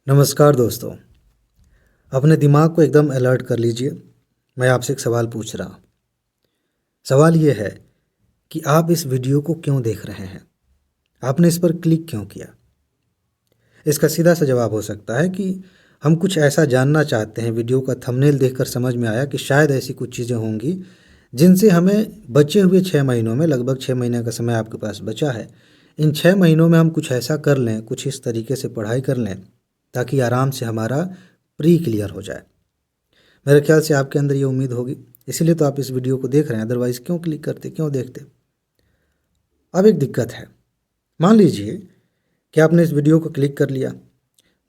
नमस्कार दोस्तों। अपने दिमाग को एकदम अलर्ट कर लीजिए। मैं आपसे एक सवाल पूछ रहा हूँ। सवाल ये है कि आप इस वीडियो को क्यों देख रहे हैं? आपने इस पर क्लिक क्यों किया? इसका सीधा सा जवाब हो सकता है कि हम कुछ ऐसा जानना चाहते हैं। वीडियो का थंबनेल देखकर समझ में आया कि शायद ऐसी कुछ चीज़ें होंगी जिनसे हमें बचे हुए 6 महीनों में, लगभग 6 महीने का समय आपके पास बचा है, इन 6 महीनों में हम कुछ ऐसा कर लें, कुछ इस तरीके से पढ़ाई कर लें ताकि आराम से हमारा प्री क्लियर हो जाए। मेरे ख्याल से आपके अंदर ये उम्मीद होगी, इसीलिए तो आप इस वीडियो को देख रहे हैं। अदरवाइज़ क्यों क्लिक करते, क्यों देखते? अब एक दिक्कत है। मान लीजिए कि आपने इस वीडियो को क्लिक कर लिया।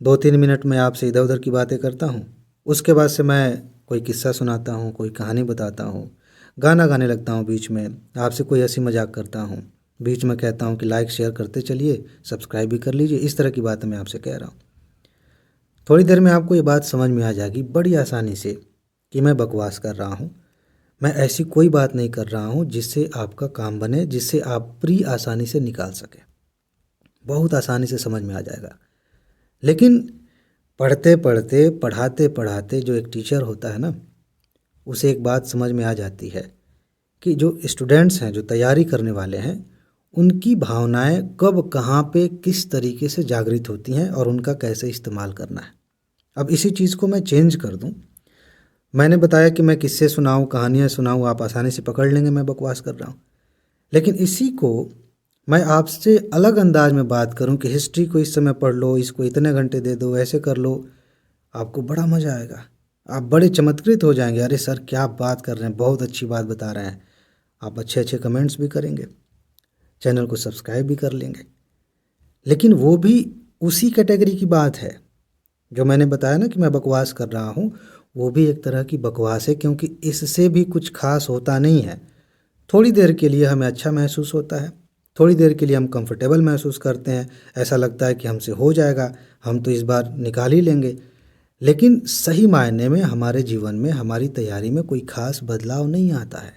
2-3 मिनट में आपसे इधर उधर की बातें करता हूँ। उसके बाद से मैं कोई किस्सा सुनाता हूँ, कोई कहानी बताता हूँ, गाना गाने लगता हूँ, बीच में आपसे कोई हंसी मजाक करता हूँ, बीच में कहता हूँ कि लाइक शेयर करते चलिए, सब्सक्राइब भी कर लीजिए। इस तरह की बातें मैं आपसे कह रहा हूँ। थोड़ी देर में आपको ये बात समझ में आ जाएगी बड़ी आसानी से कि मैं बकवास कर रहा हूँ। मैं ऐसी कोई बात नहीं कर रहा हूँ जिससे आपका काम बने, जिससे आप प्री आसानी से निकाल सकें। बहुत आसानी से समझ में आ जाएगा। लेकिन पढ़ते पढ़ते, पढ़ाते पढ़ाते जो एक टीचर होता है ना, उसे एक बात समझ में आ जाती है कि जो स्टूडेंट्स हैं, जो तैयारी करने वाले हैं, उनकी भावनाएं कब, कहाँ पे, किस तरीके से जागृत होती हैं और उनका कैसे इस्तेमाल करना है। अब इसी चीज़ को मैं चेंज कर दूं। मैंने बताया कि मैं किस्से सुनाऊं, कहानियाँ सुनाऊं, आप आसानी से पकड़ लेंगे मैं बकवास कर रहा हूं। लेकिन इसी को मैं आपसे अलग अंदाज में बात करूं कि हिस्ट्री को इस समय पढ़ लो, इसको इतने घंटे दे दो, ऐसे कर लो, आपको बड़ा मज़ा आएगा। आप बड़े चमत्कृत हो जाएंगे। अरे सर, क्या बात कर रहे हैं, बहुत अच्छी बात बता रहे हैं। आप अच्छे अच्छे कमेंट्स भी करेंगे, चैनल को सब्सक्राइब भी कर लेंगे। लेकिन वो भी उसी कैटेगरी की बात है जो मैंने बताया ना कि मैं बकवास कर रहा हूँ। वो भी एक तरह की बकवास है, क्योंकि इससे भी कुछ खास होता नहीं है। थोड़ी देर के लिए हमें अच्छा महसूस होता है, थोड़ी देर के लिए हम कंफर्टेबल महसूस करते हैं, ऐसा लगता है कि हमसे हो जाएगा, हम तो इस बार निकाल ही लेंगे। लेकिन सही मायने में हमारे जीवन में, हमारी तैयारी में कोई खास बदलाव नहीं आता है।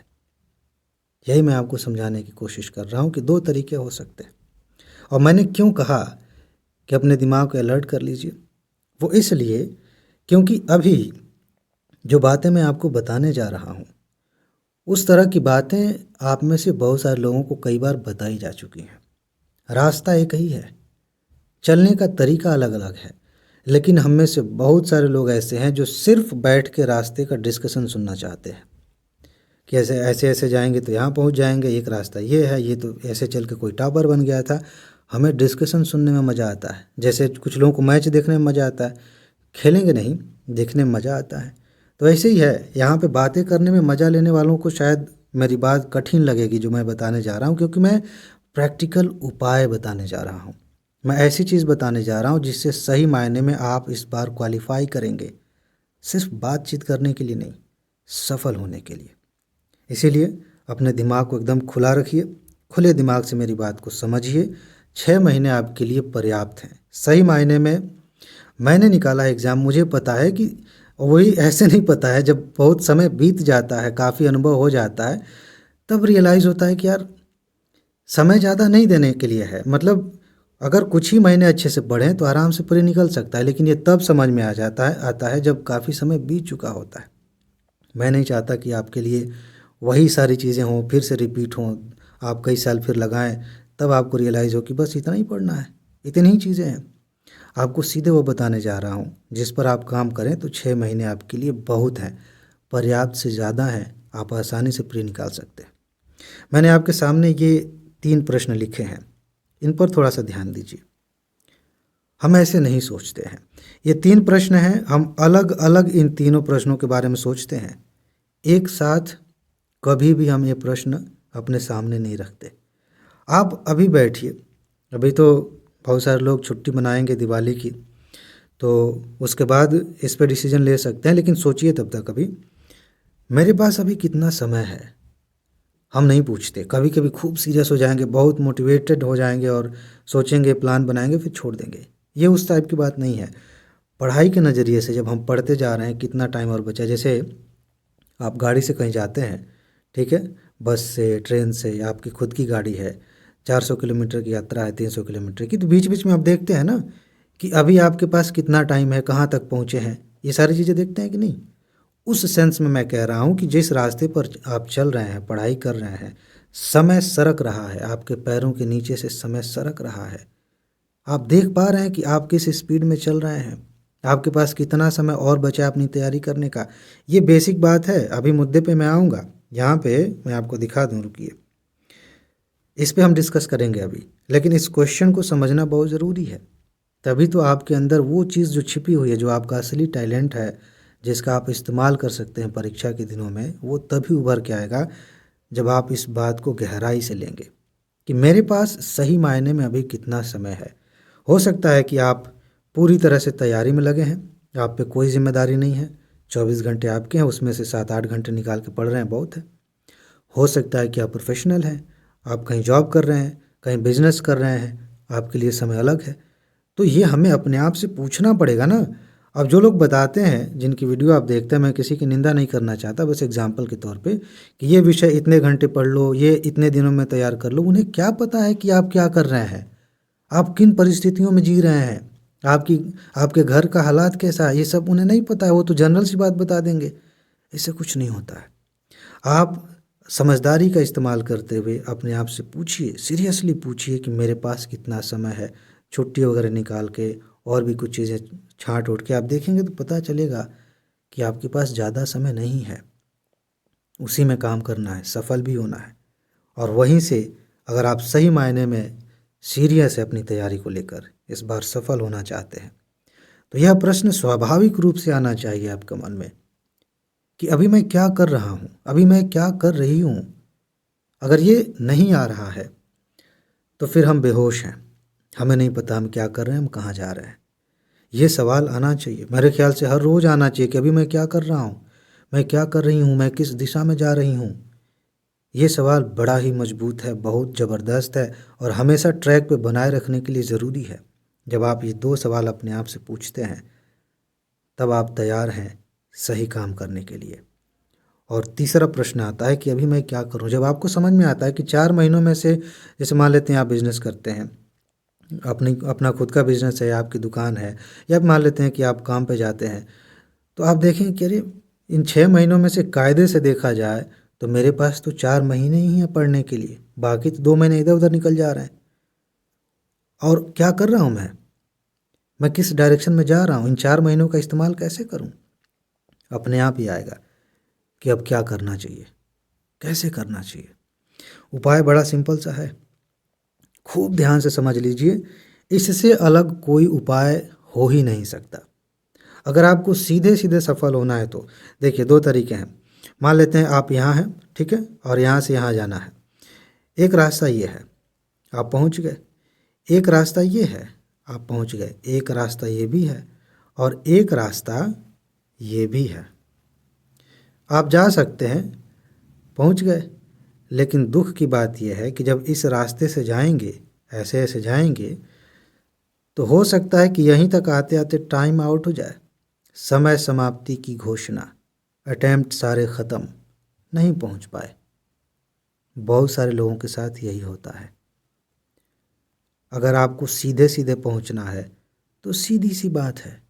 यही मैं आपको समझाने की कोशिश कर रहा हूँ कि दो तरीके हो सकते हैं। और मैंने क्यों कहा कि अपने दिमाग को अलर्ट कर लीजिए, वो इसलिए क्योंकि अभी जो बातें मैं आपको बताने जा रहा हूँ, उस तरह की बातें आप में से बहुत सारे लोगों को कई बार बताई जा चुकी हैं। रास्ता एक ही है, चलने का तरीका अलग अलग है। लेकिन हम में से बहुत सारे लोग ऐसे हैं जो सिर्फ बैठ के रास्ते का डिस्कशन सुनना चाहते हैं कि ऐसे ऐसे ऐसे जाएंगे तो यहाँ पहुँच जाएंगे, एक रास्ता ये है, ये तो ऐसे चल के कोई टावर बन गया था। हमें डिस्कशन सुनने में मज़ा आता है। जैसे कुछ लोगों को मैच देखने में मज़ा आता है, खेलेंगे नहीं, देखने में मज़ा आता है। तो ऐसे ही है, यहाँ पे बातें करने में मज़ा लेने वालों को शायद मेरी बात कठिन लगेगी जो मैं बताने जा रहा हूँ, क्योंकि मैं प्रैक्टिकल उपाय बताने जा रहा हूँ। मैं ऐसी चीज़ बताने जा रहा हूँ जिससे सही मायने में आप इस बार क्वालिफाई करेंगे, सिर्फ बातचीत करने के लिए नहीं, सफल होने के लिए। इसीलिए अपने दिमाग को एकदम खुला रखिए, खुले दिमाग से मेरी बात को समझिए। 6 महीने आपके लिए पर्याप्त हैं। सही मायने में मैंने निकाला एग्ज़ाम, मुझे पता है कि वही ऐसे नहीं पता है, जब बहुत समय बीत जाता है, काफ़ी अनुभव हो जाता है, तब रियलाइज़ होता है कि यार समय ज़्यादा नहीं देने के लिए है। मतलब अगर कुछ ही महीने अच्छे से पढ़ें तो आराम से पूरे निकल सकता है। लेकिन ये तब समझ में आता है जब काफ़ी समय बीत चुका होता है। मैं नहीं चाहता कि आपके लिए वही सारी चीज़ें हों, फिर से रिपीट हों, आप कई साल फिर लगाएं, तब आपको रियलाइज़ हो कि बस इतना ही पढ़ना है, इतनी ही चीज़ें हैं। आपको सीधे वो बताने जा रहा हूँ जिस पर आप काम करें तो 6 महीने आपके लिए बहुत हैं, पर्याप्त से ज़्यादा हैं। आप आसानी से प्री निकाल सकते हैं। मैंने आपके सामने ये 3 प्रश्न लिखे हैं, इन पर थोड़ा सा ध्यान दीजिए। हम ऐसे नहीं सोचते हैं। ये 3 प्रश्न हैं, हम अलग अलग इन तीनों प्रश्नों के बारे में सोचते हैं। एक साथ कभी भी हम ये प्रश्न अपने सामने नहीं रखते। आप अभी बैठिए, अभी तो बहुत सारे लोग छुट्टी मनाएंगे दिवाली की, तो उसके बाद इस पे डिसीजन ले सकते हैं। लेकिन सोचिए तब तक अभी, मेरे पास अभी कितना समय है, हम नहीं पूछते। कभी कभी खूब सीरियस हो जाएंगे, बहुत मोटिवेटेड हो जाएंगे और सोचेंगे, प्लान बनाएंगे, फिर छोड़ देंगे। ये उस टाइप की बात नहीं है। पढ़ाई के नज़रिए से जब हम पढ़ते जा रहे हैं, कितना टाइम और बचा। जैसे आप गाड़ी से कहीं जाते हैं, ठीक है, बस से, ट्रेन से, या आपकी खुद की गाड़ी है, 400 किलोमीटर की यात्रा है, 300 किलोमीटर की, तो बीच बीच में आप देखते हैं ना कि अभी आपके पास कितना टाइम है, कहाँ तक पहुँचे हैं, ये सारी चीज़ें देखते हैं कि नहीं। उस सेंस में मैं कह रहा हूँ कि जिस रास्ते पर आप चल रहे हैं, पढ़ाई कर रहे हैं, समय सरक रहा है, आपके पैरों के नीचे से समय सरक रहा है। आप देख पा रहे हैं कि आप किस स्पीड में चल रहे हैं, आपके पास कितना समय और बचा है अपनी तैयारी करने का। ये बेसिक बात है। अभी मुद्दे पे मैं आऊँगा, यहाँ पे मैं आपको दिखा दूँ, रुकिए, इस पे हम डिस्कस करेंगे अभी। लेकिन इस क्वेश्चन को समझना बहुत ज़रूरी है, तभी तो आपके अंदर वो चीज़ जो छिपी हुई है, जो आपका असली टैलेंट है, जिसका आप इस्तेमाल कर सकते हैं परीक्षा के दिनों में, वो तभी उभर के आएगा जब आप इस बात को गहराई से लेंगे कि मेरे पास सही मायने में अभी कितना समय है। हो सकता है कि आप पूरी तरह से तैयारी में लगे हैं, आप पे कोई जिम्मेदारी नहीं है, 24 घंटे आपके हैं, उसमें से 7-8 घंटे निकाल के पढ़ रहे हैं, बहुत है। हो सकता है कि आप प्रोफेशनल हैं, आप कहीं जॉब कर रहे हैं, कहीं बिजनेस कर रहे हैं, आपके लिए समय अलग है। तो ये हमें अपने आप से पूछना पड़ेगा ना। अब जो लोग बताते हैं, जिनकी वीडियो आप देखते हैं, मैं किसी की निंदा नहीं करना चाहता, बस एग्जाम्पल के तौर पे, कि ये विषय इतने घंटे पढ़ लो, ये इतने दिनों में तैयार कर लो, उन्हें क्या पता है कि आप क्या कर रहे हैं, आप किन परिस्थितियों में जी रहे हैं, आपकी आपके घर का हालात कैसा है, ये सब उन्हें नहीं पता है। वो तो जनरल सी बात बता देंगे। इससे कुछ नहीं होता है। आप समझदारी का इस्तेमाल करते हुए अपने आप से पूछिए, सीरियसली पूछिए कि मेरे पास कितना समय है। छुट्टी वगैरह निकाल के और भी कुछ चीज़ें छांट उठ के आप देखेंगे तो पता चलेगा कि आपके पास ज़्यादा समय नहीं है। उसी में काम करना है, सफल भी होना है। और वहीं से अगर आप सही मायने में सीरियस है अपनी तैयारी को लेकर, इस बार सफल होना चाहते हैं, तो यह प्रश्न स्वाभाविक रूप से आना चाहिए आपके मन में कि अभी मैं क्या कर रहा हूँ, अभी मैं क्या कर रही हूँ। अगर ये नहीं आ रहा है तो फिर हम बेहोश हैं, हमें नहीं पता हम क्या कर रहे हैं, हम कहाँ जा रहे हैं। ये सवाल आना चाहिए, मेरे ख्याल से हर रोज़ आना चाहिए कि अभी मैं क्या कर रहा हूँ, मैं क्या कर रही हूँ, मैं किस दिशा में जा रही हूँ। ये सवाल बड़ा ही मजबूत है, बहुत ज़बरदस्त है और हमेशा ट्रैक पे बनाए रखने के लिए ज़रूरी है। जब आप ये 2 सवाल अपने आप से पूछते हैं, तब आप तैयार हैं सही काम करने के लिए। और तीसरा प्रश्न आता है कि अभी मैं क्या करूं। जब आपको समझ में आता है कि 4 महीनों में से, जैसे मान लेते हैं आप बिज़नेस करते हैं, अपना खुद का बिज़नेस है, आपकी दुकान है, या मान लेते हैं कि आप काम पे जाते हैं, तो आप देखें कि अरे इन 6 महीनों में से कायदे से देखा जाए तो मेरे पास तो 4 महीने ही हैं पढ़ने के लिए, बाकी तो 2 महीने इधर उधर निकल जा रहे हैं। और क्या कर रहा हूँ मैं किस डायरेक्शन में जा रहा हूँ, इन 4 महीनों का इस्तेमाल कैसे करूँ। अपने आप ही आएगा कि अब क्या करना चाहिए, कैसे करना चाहिए। उपाय बड़ा सिंपल सा है, खूब ध्यान से समझ लीजिए, इससे अलग कोई उपाय हो ही नहीं सकता। अगर आपको सीधे सीधे सफल होना है तो देखिए 2 तरीके हैं। मान लेते हैं आप यहाँ हैं, ठीक है, और यहाँ से यहाँ जाना है। एक रास्ता ये है, आप पहुँच गए। एक रास्ता ये है, आप पहुँच गए। एक रास्ता ये भी है और एक रास्ता ये भी है। आप जा सकते हैं, पहुँच गए। लेकिन दुख की बात यह है कि जब इस रास्ते से जाएंगे, ऐसे ऐसे जाएंगे, तो हो सकता है कि यहीं तक आते आते टाइम आउट हो जाए, समय समाप्ति की घोषणा, अटेम्प्ट सारे ख़त्म, नहीं पहुंच पाए। बहुत सारे लोगों के साथ यही होता है। अगर आपको सीधे सीधे पहुंचना है तो सीधी सी बात है,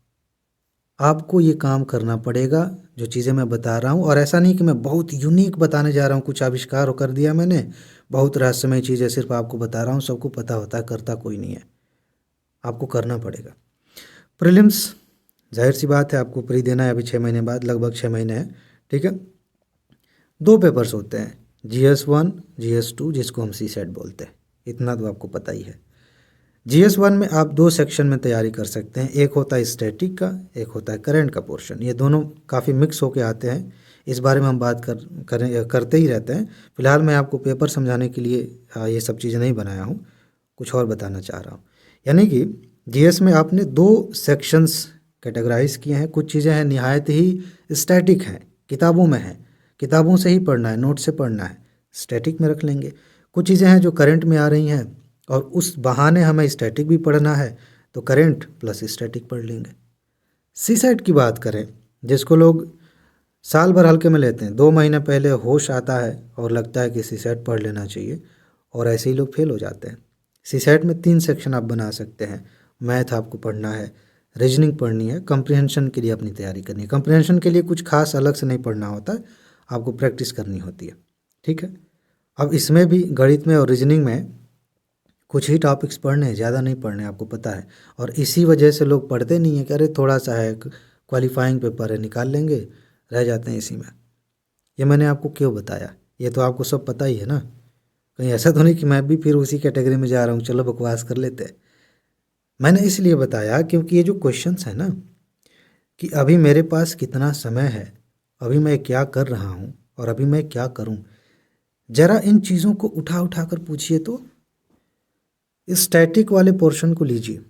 आपको ये काम करना पड़ेगा जो चीज़ें मैं बता रहा हूँ। और ऐसा नहीं कि मैं बहुत यूनिक बताने जा रहा हूँ, कुछ आविष्कार कर दिया मैंने, बहुत रहस्यमय चीज़ें सिर्फ आपको बता रहा हूँ, सबको पता होता है, करता कोई नहीं है। आपको करना पड़ेगा। प्रीलिम्स, जाहिर सी बात है आपको प्री देना है अभी 6 महीने बाद, लगभग 6 महीने हैं, ठीक है। 2 पेपर्स होते हैं, GS1, GS2, जिसको हम CSET बोलते हैं, इतना तो आपको पता ही है। GS1 में आप 2 सेक्शन में तैयारी कर सकते हैं, एक होता है स्टैटिक का, एक होता है करंट का पोर्शन। ये दोनों काफ़ी मिक्स होके आते हैं, इस बारे में हम बात करते ही रहते हैं। फिलहाल मैं आपको पेपर समझाने के लिए ये सब चीज़ें नहीं बनाया हूँ, कुछ और बताना चाह रहा हूँ। यानी कि GS में आपने 2 सेक्शंस कैटेगराइज किए हैं। कुछ चीज़ें हैं निहायत ही स्टैटिक हैं, किताबों में हैं, किताबों से ही पढ़ना है, नोट से पढ़ना है, स्टैटिक में रख लेंगे। कुछ चीज़ें हैं जो करंट में आ रही हैं और उस बहाने हमें स्टैटिक भी पढ़ना है, तो करंट प्लस स्टैटिक पढ़ लेंगे। CSET की बात करें, जिसको लोग साल भर हल्के में लेते हैं, 2 महीने पहले होश आता है और लगता है कि CSET पढ़ लेना चाहिए, और ऐसे ही लोग फेल हो जाते हैं। CSET में 3 सेक्शन आप बना सकते हैं, मैथ आपको पढ़ना है, रीजनिंग पढ़नी है, कम्प्रिहेंशन के लिए अपनी तैयारी करनी है। कम्प्रिहेंशन के लिए कुछ खास अलग से नहीं पढ़ना होता है, आपको प्रैक्टिस करनी होती है, ठीक है। अब इसमें भी गणित में और रीजनिंग में कुछ ही टॉपिक्स पढ़ने हैं, ज़्यादा नहीं पढ़ने, आपको पता है। और इसी वजह से लोग पढ़ते नहीं हैं कि अरे थोड़ा सा है, क्वालिफाइंग पेपर है, निकाल लेंगे, रह जाते हैं इसी में। ये मैंने आपको क्यों बताया, ये तो आपको सब पता ही है ना। कहीं ऐसा तो नहीं कि मैं भी फिर उसी कैटेगरी में जा रहा हूँ, चलो बकवास कर लेते हैं। मैंने इसलिए बताया क्योंकि ये जो क्वेश्चंस है ना, कि अभी मेरे पास कितना समय है, अभी मैं क्या कर रहा हूँ और अभी मैं क्या करूँ, ज़रा इन चीज़ों को उठा उठा कर पूछिए। तो इस स्टैटिक वाले पोर्शन को लीजिए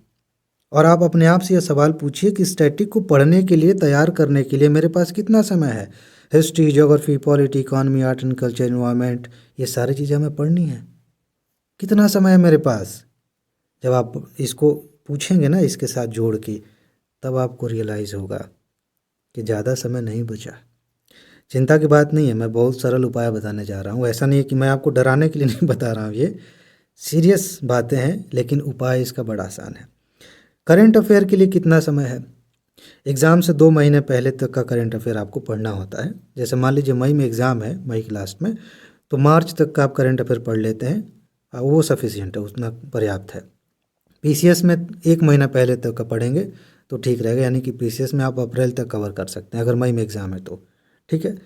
और आप अपने आप से यह सवाल पूछिए कि स्टैटिक को पढ़ने के लिए, तैयार करने के लिए मेरे पास कितना समय है। History, geography, polity, economy, art and culture, environment, ये सारी चीज़ें हमें पढ़नी है। कितना समय है मेरे पास? जब आप इसको पूछेंगे ना इसके साथ जोड़ के, तब आपको रियलाइज़ होगा कि ज़्यादा समय नहीं बचा। चिंता की बात नहीं है, मैं बहुत सरल उपाय बताने जा रहा हूँ। ऐसा नहीं है कि मैं आपको डराने के लिए नहीं बता रहा हूँ, ये सीरियस बातें हैं, लेकिन उपाय इसका बड़ा आसान है। करंट अफेयर के लिए कितना समय है? एग्ज़ाम से 2 महीने पहले तक का करंट अफेयर आपको पढ़ना होता है। जैसे मान लीजिए मई में एग्ज़ाम है, मई की लास्ट में, तो मार्च तक का आप करंट अफेयर पढ़ लेते हैं, वो सफिशिएंट है, उतना पर्याप्त है। पीसीएस में 1 महीना पहले तक का पढ़ेंगे तो ठीक रहेगा, यानी कि पीसीएस में आप अप्रैल तक कवर कर सकते हैं अगर मई में एग्ज़ाम है तो, ठीक है।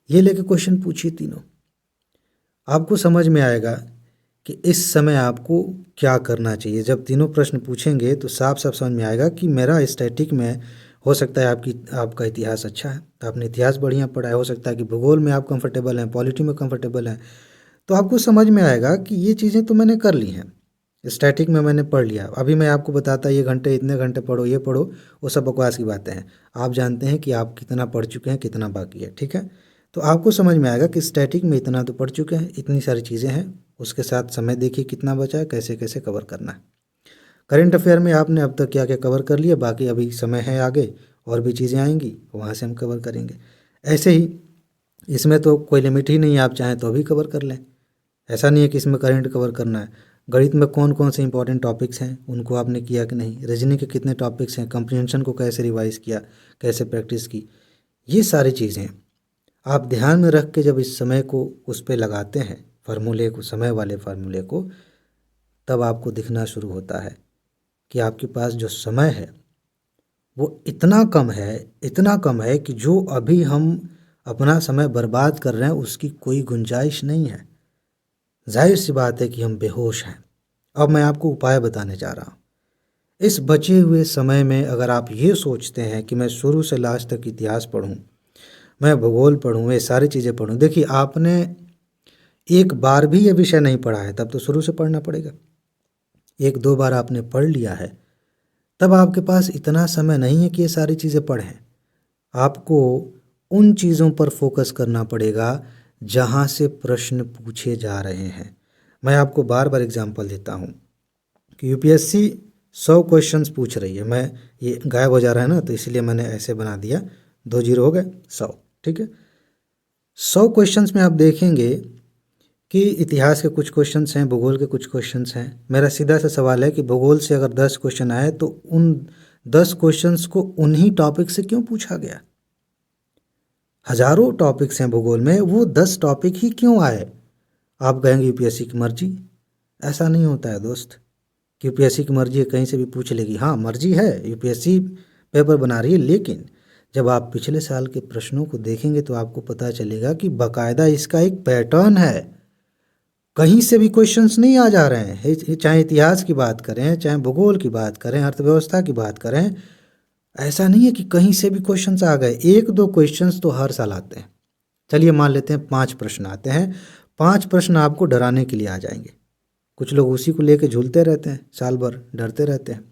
ये लेके क्वेश्चन पूछिए तीनों, आपको समझ में आएगा कि इस समय आपको क्या करना चाहिए। जब तीनों प्रश्न पूछेंगे तो साफ साफ समझ में आएगा कि मेरा स्टैटिक में, हो सकता है आपका इतिहास अच्छा है, आपने इतिहास बढ़िया पढ़ा है, हो सकता है कि भूगोल में आप कंफर्टेबल हैं, पॉलिटी में कंफर्टेबल हैं, तो आपको समझ में आएगा कि ये चीज़ें तो मैंने कर ली हैं, स्टैटिक में मैंने पढ़ लिया। अभी मैं आपको बताता ये घंटे, इतने घंटे पढ़ो, ये पढ़ो, वो सब बकवास की बातें हैं। आप जानते हैं कि आप कितना पढ़ चुके हैं, कितना बाकी है, ठीक है। तो आपको समझ में आएगा कि स्टैटिक में इतना तो पढ़ चुके हैं, इतनी सारी चीज़ें हैं, उसके साथ समय देखिए कितना बचा है, कैसे कैसे कवर करना है। करंट अफेयर में आपने अब तक क्या क्या कवर कर लिया, बाकी अभी समय है आगे और भी चीज़ें आएंगी, वहाँ से हम कवर करेंगे। ऐसे ही इसमें तो कोई लिमिट ही नहीं है, आप चाहें तो अभी कवर कर लें। ऐसा नहीं है कि इसमें करंट कवर करना है। गणित में कौन कौन से इंपॉर्टेंट टॉपिक्स हैं, उनको आपने किया कि नहीं, रीजनिंग के कितने टॉपिक्स हैं, कम्प्रीहेंशन को कैसे रिवाइज किया, कैसे प्रैक्टिस की, ये सारी चीज़ें आप ध्यान में रख के जब इस समय को उस पर लगाते हैं, फार्मूले को, समय वाले फार्मूले को, तब आपको दिखना शुरू होता है कि आपके पास जो समय है वो इतना कम है, इतना कम है कि जो अभी हम अपना समय बर्बाद कर रहे हैं उसकी कोई गुंजाइश नहीं है। जाहिर सी बात है कि हम बेहोश हैं। अब मैं आपको उपाय बताने जा रहा हूँ। इस बचे हुए समय में अगर आप ये सोचते हैं कि मैं शुरू से लास्ट तक इतिहास पढ़ूँ, मैं भूगोल पढ़ूँ, ये सारी चीज़ें पढ़ूँ, देखिए आपने एक बार भी ये विषय नहीं पढ़ा है तब तो शुरू से पढ़ना पड़ेगा। 1-2 बार आपने पढ़ लिया है तब आपके पास इतना समय नहीं है कि ये सारी चीज़ें पढ़ें। आपको उन चीज़ों पर फोकस करना पड़ेगा जहाँ से प्रश्न पूछे जा रहे हैं। मैं आपको बार बार एग्जांपल देता हूँ कि यूपीएससी 100 क्वेश्चंस पूछ रही है। मैं ये गायब हो जा रहा है ना, तो इसलिए मैंने ऐसे बना दिया, 2 जीरो हो गए, 100, ठीक है। 100 क्वेश्चंस में आप देखेंगे कि इतिहास के कुछ क्वेश्चंस हैं, भूगोल के कुछ क्वेश्चंस हैं। मेरा सीधा सा सवाल है कि भूगोल से अगर 10 क्वेश्चन आए तो उन 10 क्वेश्चंस को उन्हीं टॉपिक से क्यों पूछा गया? हजारों टॉपिक्स हैं भूगोल में, वो 10 टॉपिक ही क्यों आए? आप कहेंगे यूपीएससी की मर्जी। ऐसा नहीं होता है दोस्त कि यूपीएससी की मर्जी है, कहीं से भी पूछ लेगी। हाँ, मर्जी है, यूपीएससी पेपर बना रही है, लेकिन जब आप पिछले साल के प्रश्नों को देखेंगे तो आपको पता चलेगा कि बाकायदा इसका एक पैटर्न है। कहीं से भी क्वेश्चंस नहीं आ जा रहे हैं, चाहे इतिहास की बात करें, चाहे भूगोल की बात करें, अर्थव्यवस्था की बात करें। ऐसा नहीं है कि कहीं से भी क्वेश्चंस आ गए, 1-2 क्वेश्चंस तो हर साल आते हैं। चलिए मान लेते हैं 5 प्रश्न आते हैं, 5 प्रश्न आपको डराने के लिए आ जाएंगे। कुछ लोग उसी को लेकर झूलते रहते हैं, साल भर डरते रहते हैं,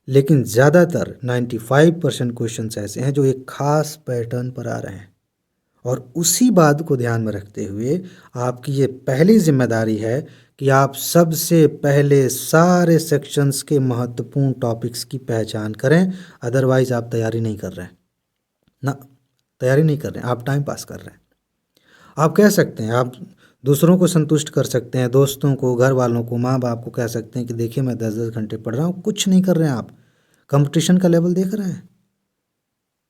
लेकिन ज़्यादातर 95% क्वेश्चंस ऐसे हैं जो एक खास पैटर्न पर आ रहे हैं। और उसी बात को ध्यान में रखते हुए आपकी ये पहली जिम्मेदारी है कि आप सबसे पहले सारे सेक्शंस के महत्वपूर्ण टॉपिक्स की पहचान करें। अदरवाइज आप तैयारी नहीं कर रहे हैं ना, तैयारी नहीं कर रहे हैं, आप टाइम पास कर रहे हैं। आप कह सकते हैं, आप दूसरों को संतुष्ट कर सकते हैं, दोस्तों को, घर वालों को, माँ बाप को कह सकते हैं कि देखिए मैं 10-10 घंटे पढ़ रहा हूँ। कुछ नहीं कर रहे हैं आप। कंपटीशन का लेवल देख रहे हैं?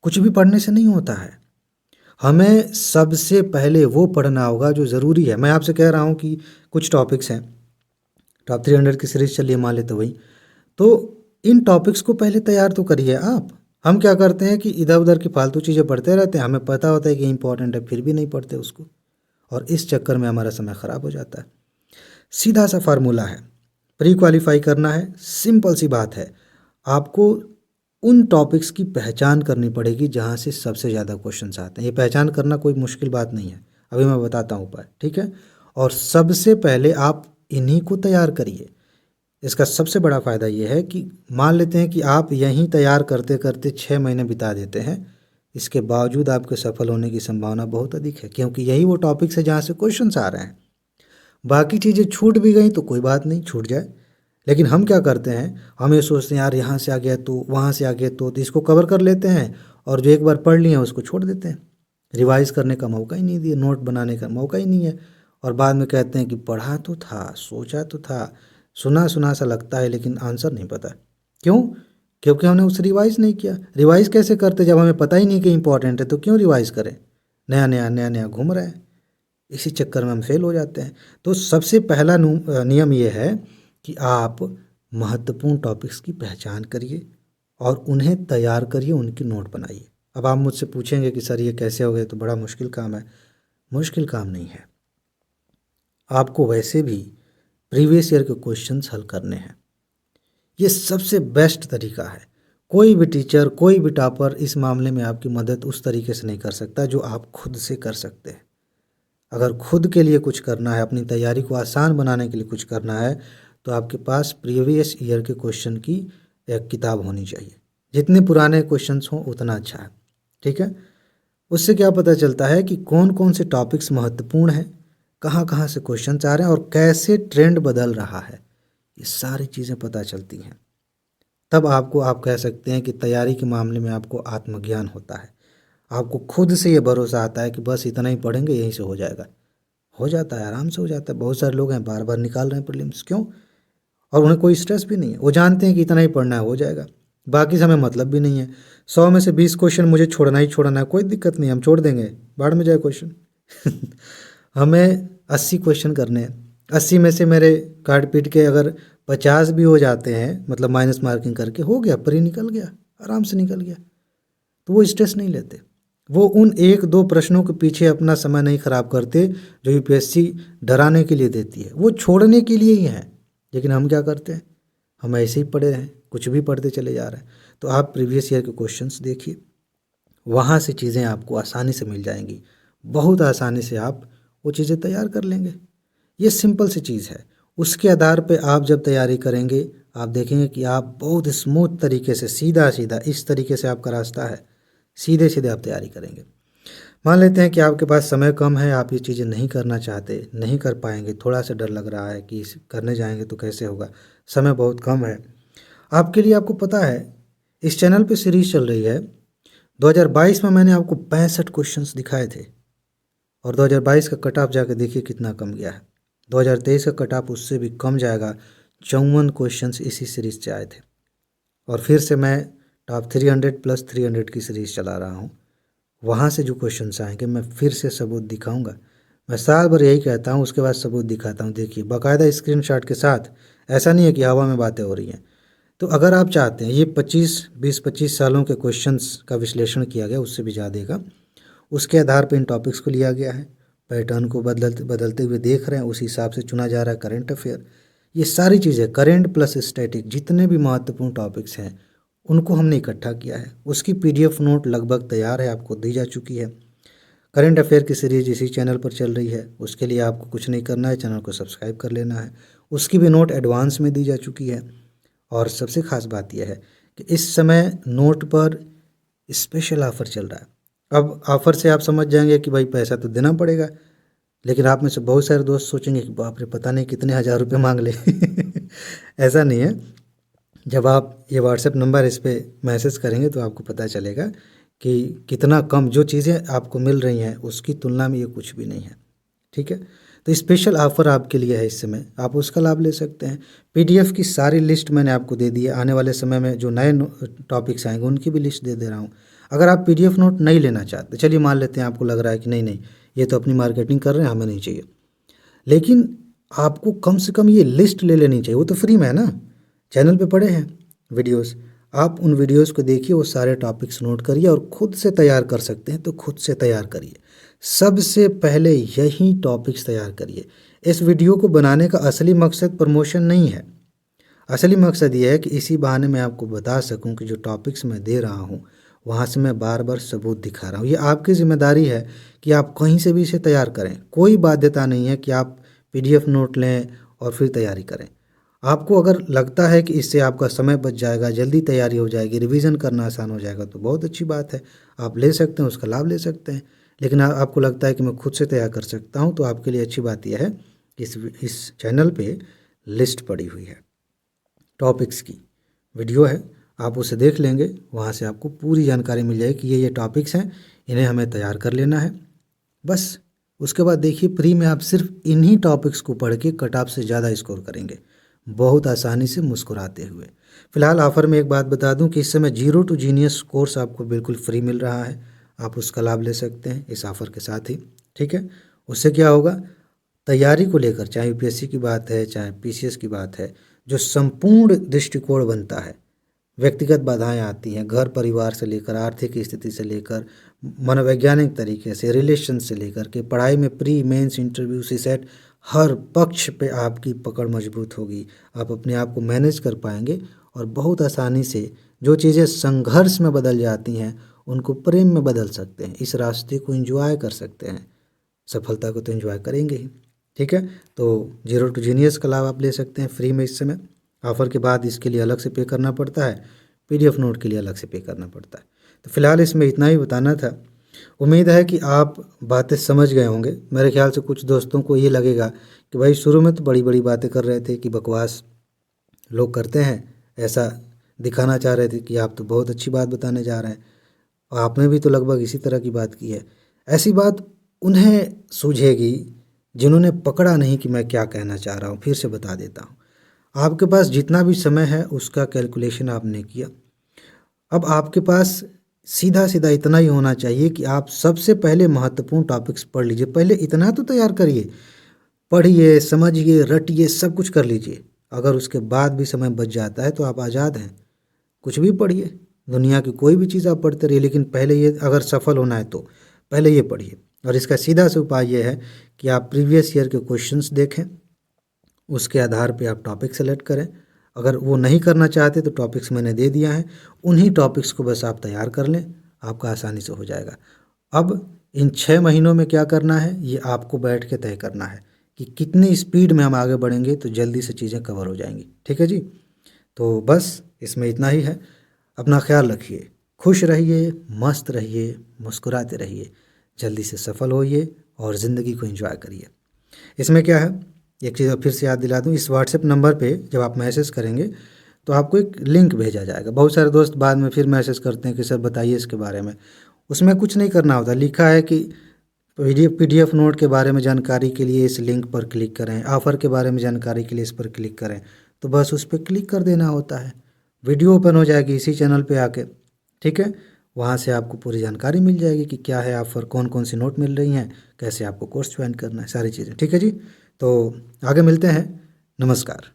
कुछ भी पढ़ने से नहीं होता है। हमें सबसे पहले वो पढ़ना होगा जो ज़रूरी है। मैं आपसे कह रहा हूँ कि कुछ टॉपिक्स हैं, टॉप 300 की सीरीज़ चलिए मान लेते वही, तो इन टॉपिक्स को पहले तैयार तो करिए आप। हम क्या करते हैं कि इधर उधर की फालतू चीज़ें पढ़ते रहते हैं, हमें पता होता है कि इंपॉर्टेंट है, फिर भी नहीं पढ़ते उसको, और इस चक्कर में हमारा समय ख़राब हो जाता है। सीधा सा फार्मूला है, प्री क्वालिफाई करना है, सिंपल सी बात है। आपको उन टॉपिक्स की पहचान करनी पड़ेगी जहाँ से सबसे ज़्यादा क्वेश्चंस आते हैं। ये पहचान करना कोई मुश्किल बात नहीं है, अभी मैं बताता हूँ उपाय, ठीक है। और सबसे पहले आप इन्हीं को तैयार करिए। इसका सबसे बड़ा फ़ायदा ये है कि मान लेते हैं कि आप यहीं तैयार करते करते 6 महीने बिता देते हैं, इसके बावजूद आपके सफल होने की संभावना बहुत अधिक है, क्योंकि यही वो टॉपिक्स है जहाँ से क्वेश्चंस आ रहे हैं। बाकी चीज़ें छूट भी गई तो कोई बात नहीं, छूट जाए। लेकिन हम क्या करते हैं, हम ये सोचते हैं यार यहाँ से आ गया तो वहाँ से आ गया तो इसको कवर कर लेते हैं, और जो एक बार पढ़ लिए हैं उसको छोड़ देते हैं। रिवाइज़ करने का मौका ही नहीं दिया, नोट बनाने का मौका ही नहीं है, और बाद में कहते हैं कि पढ़ा तो था, सोचा तो था, सुना सुना सा लगता है, लेकिन आंसर नहीं पता। क्यों? क्योंकि हमने उसे रिवाइज़ नहीं किया। रिवाइज़ कैसे करते जब हमें पता ही नहीं कि इंपॉर्टेंट है, तो क्यों रिवाइज़ करें? नया नया घूम रहे हैं, इसी चक्कर में हम फेल हो जाते हैं। तो सबसे पहला नियम ये है कि आप महत्वपूर्ण टॉपिक्स की पहचान करिए और उन्हें तैयार करिए, उनकी नोट बनाइए। अब आप मुझसे पूछेंगे कि सर ये कैसे हो गए, तो बड़ा मुश्किल काम है। मुश्किल काम नहीं है, आपको वैसे भी प्रीवियस ईयर के क्वेश्चंस हल करने हैं। ये सबसे बेस्ट तरीका है। कोई भी टीचर, कोई भी टॉपर इस मामले में आपकी मदद उस तरीके से नहीं कर सकता जो आप खुद से कर सकते हैं। अगर खुद के लिए कुछ करना है, अपनी तैयारी को आसान बनाने के लिए कुछ करना है, तो आपके पास प्रीवियस ईयर के क्वेश्चन की एक किताब होनी चाहिए। जितने पुराने क्वेश्चंस हों उतना अच्छा है, ठीक है। उससे क्या पता चलता है कि कौन कौन से टॉपिक्स महत्वपूर्ण हैं, कहाँ कहाँ से क्वेश्चंस आ रहे हैं और कैसे ट्रेंड बदल रहा है। ये सारी चीज़ें पता चलती हैं। तब आप कह सकते हैं कि तैयारी के मामले में आपको आत्मज्ञान होता है। आपको खुद से ये भरोसा आता है कि बस इतना ही पढ़ेंगे, यहीं से हो जाएगा। हो जाता है, आराम से हो जाता है। बहुत सारे लोग हैं बार बार निकाल रहे हैं प्रीलिम्स, क्यों? और उन्हें कोई स्ट्रेस भी नहीं है, वो जानते हैं कि इतना ही पढ़ना है, हो जाएगा, बाकी समय मतलब भी नहीं है। 100 में से 20 क्वेश्चन मुझे छोड़ना ही छोड़ना है, कोई दिक्कत नहीं, हम छोड़ देंगे, बाढ़ में जाए क्वेश्चन। हमें 80 क्वेश्चन करने हैं, 80 में से मेरे काट पीट के अगर 50 भी हो जाते हैं, मतलब माइनस मार्किंग करके, हो गया, प्री निकल गया, आराम से निकल गया। तो वो स्ट्रेस नहीं लेते, वो उन 1-2 प्रश्नों के पीछे अपना समय नहीं खराब करते जो यूपीएससी डराने के लिए देती है, वो छोड़ने के लिए ही हैं। लेकिन हम क्या करते हैं, हम ऐसे ही पढ़े रहें, कुछ भी पढ़ते चले जा रहे हैं। तो आप प्रीवियस ईयर के क्वेश्चंस देखिए, वहाँ से चीज़ें आपको आसानी से मिल जाएंगी, बहुत आसानी से आप वो चीज़ें तैयार कर लेंगे। ये सिंपल सी चीज़ है। उसके आधार पे आप जब तैयारी करेंगे, आप देखेंगे कि आप बहुत स्मूथ तरीके से, सीधा सीधा इस तरीके से आपका रास्ता है, सीधे सीधे आप तैयारी करेंगे। मान लेते हैं कि आपके पास समय कम है, आप ये चीज़ें नहीं करना चाहते, नहीं कर पाएंगे, थोड़ा सा डर लग रहा है कि करने जाएंगे तो कैसे होगा, समय बहुत कम है आपके लिए। आपको पता है इस चैनल पे सीरीज़ चल रही है, 2022 में मैंने आपको 65 क्वेश्चंस दिखाए थे, और 2022 का कट ऑफ जाके देखिए कितना कम गया है। 2023 का कट ऑफ उससे भी कम जाएगा, 54 क्वेश्चंस इसी सीरीज़ से आए थे। और फिर से मैं टॉप 300 प्लस 300 की सीरीज़ चला रहा हूँ, वहाँ से जो क्वेश्चंस आएंगे मैं फिर से सबूत दिखाऊंगा। मैं साल भर यही कहता हूँ, उसके बाद सबूत दिखाता हूँ। देखिए बाकायदा स्क्रीनशॉट के साथ, ऐसा नहीं है कि हवा में बातें हो रही हैं। तो अगर आप चाहते हैं, ये 20-25 सालों के क्वेश्चंस का विश्लेषण किया गया, उससे भी ज़्यादा का, उसके आधार पर इन टॉपिक्स को लिया गया है, पैटर्न को बदलते हुए देख रहे हैं, उस हिसाब से चुना जा रहा है। करेंट अफेयर, ये सारी चीज़ें, करेंट प्लस स्टैटिक, जितने भी महत्वपूर्ण टॉपिक्स हैं उनको हमने इकट्ठा किया है। उसकी पीडीएफ नोट लगभग तैयार है, आपको दी जा चुकी है। करंट अफेयर की सीरीज़ इसी चैनल पर चल रही है, उसके लिए आपको कुछ नहीं करना है, चैनल को सब्सक्राइब कर लेना है। उसकी भी नोट एडवांस में दी जा चुकी है। और सबसे ख़ास बात यह है कि इस समय नोट पर स्पेशल ऑफ़र चल रहा है। अब ऑफ़र से आप समझ जाएंगे कि भाई पैसा तो देना पड़ेगा, लेकिन आप में से बहुत सारे दोस्त सोचेंगे कि बाप रे, पता नहीं कितने हज़ार रुपये मांग ले। ऐसा नहीं है। जब आप ये व्हाट्सएप नंबर इस पर मैसेज करेंगे तो आपको पता चलेगा कि कितना कम, जो चीज़ें आपको मिल रही हैं उसकी तुलना में ये कुछ भी नहीं है, ठीक है। तो स्पेशल ऑफ़र आपके लिए है इस समय, आप उसका लाभ ले सकते हैं। पीडीएफ की सारी लिस्ट मैंने आपको दे दी है, आने वाले समय में जो नए टॉपिक्स आएंगे उनकी भी लिस्ट दे रहा हूँ। अगर आप पीडीएफ नोट नहीं लेना चाहते, चलिए मान लेते हैं आपको लग रहा है कि नहीं नहीं ये तो अपनी मार्केटिंग कर रहे हैं, हमें नहीं चाहिए, लेकिन आपको कम से कम ये लिस्ट ले लेनी चाहिए। वो तो फ्री में है ना, चैनल पे पड़े हैं वीडियोस, आप उन वीडियोस को देखिए, वो सारे टॉपिक्स नोट करिए और खुद से तैयार कर सकते हैं तो खुद से तैयार करिए। सबसे पहले यही टॉपिक्स तैयार करिए। इस वीडियो को बनाने का असली मकसद प्रमोशन नहीं है, असली मकसद ये है कि इसी बहाने मैं आपको बता सकूं कि जो टॉपिक्स मैं दे रहा हूं वहाँ से मैं बार बार सबूत दिखा रहा हूँ। ये आपकी ज़िम्मेदारी है कि आप कहीं से भी इसे तैयार करें, कोई बाध्यता नहीं है कि आप पीडीएफ नोट लें और फिर तैयारी करें। आपको अगर लगता है कि इससे आपका समय बच जाएगा, जल्दी तैयारी हो जाएगी, रिवीजन करना आसान हो जाएगा, तो बहुत अच्छी बात है, आप ले सकते हैं, उसका लाभ ले सकते हैं। लेकिन आपको लगता है कि मैं खुद से तैयार कर सकता हूँ, तो आपके लिए अच्छी बात यह है कि इस चैनल पे लिस्ट पड़ी हुई है, टॉपिक्स की वीडियो है, आप उसे देख लेंगे, वहाँ से आपको पूरी जानकारी मिल जाएगी कि ये टॉपिक्स हैं, इन्हें हमें तैयार कर लेना है बस। उसके बाद देखिए फ्री में आप सिर्फ इन्हीं टॉपिक्स को पढ़ के कट ऑफ से ज़्यादा स्कोर करेंगे, बहुत आसानी से मुस्कुराते हुए। फ़िलहाल ऑफ़र में एक बात बता दूं कि इस समय जीरो टू जीनियस कोर्स आपको बिल्कुल फ्री मिल रहा है, आप उसका लाभ ले सकते हैं इस ऑफ़र के साथ ही, ठीक है। उससे क्या होगा, तैयारी को लेकर, चाहे यूपीएससी की बात है चाहे पीसीएस की बात है, जो संपूर्ण दृष्टिकोण बनता है, व्यक्तिगत बाधाएं आती हैं, घर परिवार से लेकर आर्थिक स्थिति से लेकर मनोवैज्ञानिक तरीके से, रिलेशन से लेकर के पढ़ाई में प्री मेंस इंटरव्यू से सेट, हर पक्ष पे आपकी पकड़ मजबूत होगी, आप अपने आप को मैनेज कर पाएंगे और बहुत आसानी से जो चीज़ें संघर्ष में बदल जाती हैं उनको प्रेम में बदल सकते हैं, इस रास्ते को एंजॉय कर सकते हैं। सफलता को तो एंजॉय करेंगे ही, ठीक है। तो जीरो टू जीनियस का लाभ आप ले सकते हैं फ्री में इस समय। ऑफ़र के बाद इसके लिए अलग से पे करना पड़ता है, पीडीएफ नोट के लिए अलग से पे करना पड़ता है। तो फिलहाल इसमें इतना ही बताना था। उम्मीद है कि आप बातें समझ गए होंगे। मेरे ख्याल से कुछ दोस्तों को ये लगेगा कि भाई शुरू में तो बड़ी बड़ी बातें कर रहे थे कि बकवास लोग करते हैं, ऐसा दिखाना चाह रहे थे कि आप तो बहुत अच्छी बात बताने जा रहे हैं, और आपने भी तो लगभग इसी तरह की बात की है। ऐसी बात उन्हें सूझेगी जिन्होंने पकड़ा नहीं कि मैं क्या कहना चाह रहा हूँ। फिर से बता देता हूँ, आपके पास जितना भी समय है उसका कैलकुलेशन आपने किया, अब आपके पास सीधा सीधा इतना ही होना चाहिए कि आप सबसे पहले महत्वपूर्ण टॉपिक्स पढ़ लीजिए। पहले इतना तो तैयार करिए, पढ़िए, समझिए, रटिए, सब कुछ कर लीजिए। अगर उसके बाद भी समय बच जाता है तो आप आज़ाद हैं, कुछ भी पढ़िए, दुनिया की कोई भी चीज़ आप पढ़ते रहिए, लेकिन पहले ये, अगर सफल होना है तो पहले ये पढ़िए। और इसका सीधा से उपाय ये है कि आप प्रीवियस ईयर के क्वेश्चंस देखें, उसके आधार पे आप टॉपिक सेलेक्ट करें। अगर वो नहीं करना चाहते तो टॉपिक्स मैंने दे दिया है, उन्हीं टॉपिक्स को बस आप तैयार कर लें, आपका आसानी से हो जाएगा। अब इन 6 महीनों में क्या करना है ये आपको बैठ के तय करना है कि कितनी स्पीड में हम आगे बढ़ेंगे तो जल्दी से चीज़ें कवर हो जाएंगी, ठीक है जी। तो बस इसमें इतना ही है। अपना ख्याल रखिए, खुश रहिए, मस्त रहिए, मुस्कुराते रहिए, जल्दी से सफल होइए और ज़िंदगी को एंजॉय करिए। इसमें क्या है, एक चीज़ फिर से याद दिला दूँ, इस व्हाट्सएप नंबर पे जब आप मैसेज करेंगे तो आपको एक लिंक भेजा जाएगा। बहुत सारे दोस्त बाद में फिर मैसेज करते हैं कि सर बताइए इसके बारे में। उसमें कुछ नहीं करना होता, लिखा है कि पीडीएफ नोट के बारे में जानकारी के लिए इस लिंक पर क्लिक करें, ऑफ़र के बारे में जानकारी के लिए इस पर क्लिक करें, तो बस उस पर क्लिक कर देना होता है। वीडियो ओपन हो जाएगी इसी चैनल पे आके, ठीक है। वहाँ से आपको पूरी जानकारी मिल जाएगी कि क्या है ऑफ़र, कौन कौन सी नोट मिल रही हैं, कैसे आपको कोर्स ज्वाइन करना है, सारी चीज़ें, ठीक है जी। तो आगे मिलते हैं, नमस्कार।